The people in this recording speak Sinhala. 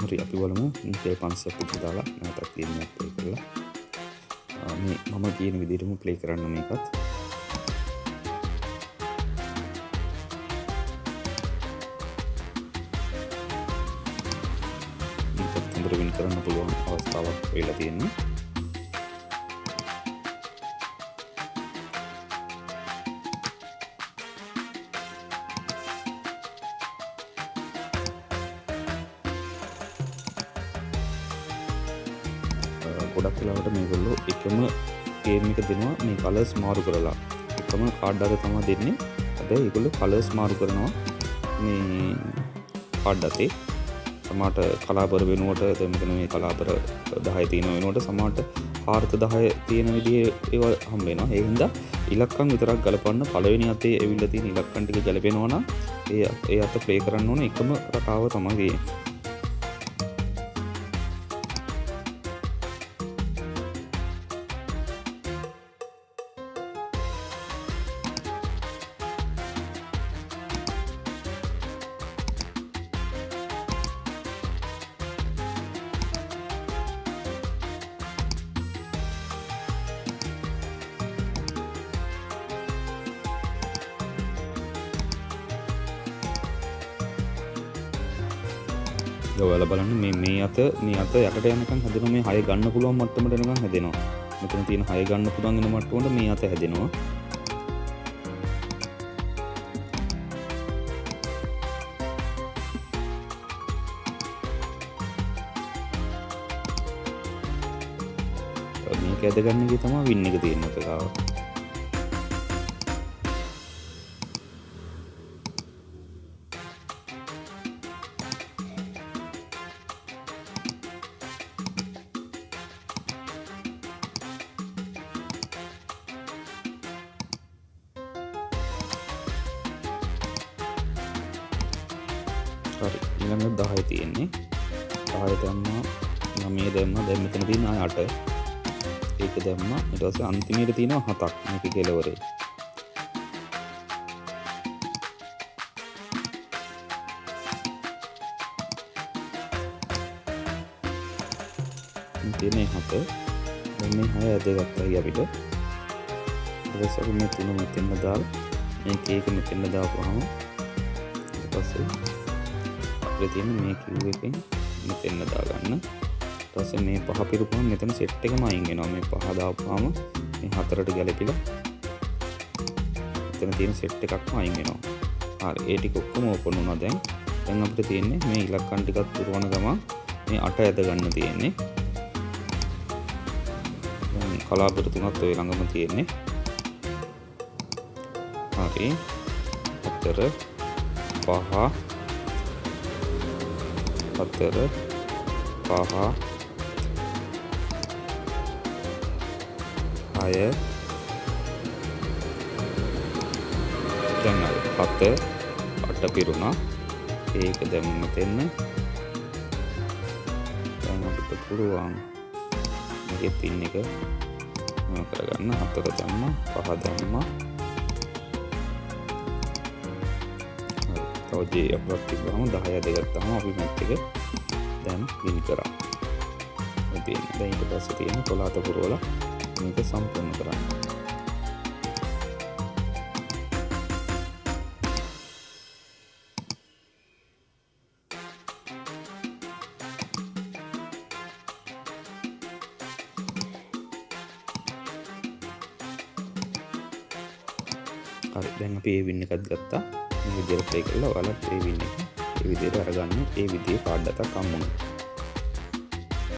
හරි අපි බලමු ප්ලේ 500ක් විතර දාලා නැවතත් ගේම් එකක් ප්ලේ කරලා මේ මම කියන විදිහටම ප්ලේ කරන්න මේකත් මේකත් වින් කරන්න පුළුවන් අවස්ථාවක් වෙලා තියෙනවා ගොඩක් වෙලාවට මේගොල්ලෝ එකම ගේම් එක දෙනවා මේ කලර්ස් මාරු කරලා එකම කාඩ් එක තමයි දෙන්නේ හැබැයි ඒගොල්ලෝ කලර්ස් මාරු කරනවා මේ කාඩ් අතේ සමහරට කලාපර වෙනුවට දැන් මෙතන මේ කලාපර 10 තියෙන වෙනුවට සමහරට ආර්ථ 10 තියෙන විදිහේ ඒවා හම්බ වෙනවා ඒ හින්දා ඉලක්කම් විතරක් ගලපන්න පළවෙනි අතේ ඇවිල්ලා තියෙන ඉලක්කම් ටික ගලපෙනවා නම් ඒ අත ප්ලේ කරන්න ඕන එකම රටාව තමයි තියෙන්නේ ඔයාලා බලන්න මේ අත යකට යනකම් හැදෙනවා මේ 6 ගන්න පුළුවන් මට්ටමට එනකම් හැදෙනවා. මෙතන තියෙන 6 ගන්න පුළුවන් වෙන මට්ටමට මේ අත හැදෙනවා. මේක ඇද ගන්න එකේ තමයි වින් එක තියෙන එක ගාව. හරි ඊළඟ 10 තියෙන්නේ 10 දැම්මා 9 දැම්මා දැන් මෙතන තියෙන 8 ඒක දැම්මා ඊට පස්සේ අන්තිමේට තියෙනවා 7ක් මේක කෙලවරේ තියෙන්නේ 7 දැන් මේ 6 ඇදගත්තා අපිට ඊට පස්සේ අපි මේ 3 මෙතන දාලා මේක මෙතන දාපුවාම ඊට පස්සේ තියෙන මේ කිව් එකෙන් මෙතෙන් දාගන්න. ඊට පස්සේ මේ පහ පිරුපුවම මෙතන සෙට් එකම අයින් වෙනවා. මේ පහ දාපුවාම මේ හතරට ගැලපිලා මෙතන තියෙන සෙට් එකක්ම අයින් වෙනවා. හරි ඒ ටික ඔක්කොම ඕපන් වුණා දැන්. දැන් අපිට තියෙන්නේ මේ ඉලක්කම් ටිකක් පුරවන ගමන් මේ 8 ඇද ගන්න තියෙන්නේ. දැන් කලාපර තුනත් ඔය ළඟම තියෙන්නේ. හරි 4 5 4 5 6 දැන් 7 8 පිරුණා ඒක දැන් මෙතෙන් දැන් අපිට පුළුවන් මේකේ තින් එක මොන කරගන්න 4 දැම්මා 5 දැම්මා තව J අප්ලෝඩ් කරගමු 10 දෙගත්තාම අපි මැච් එක දැන් වින් කරා. ඉතින් දැන් ඊට පස්සේ තියෙන 12 පුරවලා මේක සම්පූර්ණ කරන්න. හරි දැන් අපි ඒ වින් එකත් ගත්තා. මේ විදිහට ප්ලේ කරලා ඔයාලා ඒ වින් එක ඒ විදිහට අරගන්න ඒ විදිහේ කාඩ් එකක් හම්බුනා.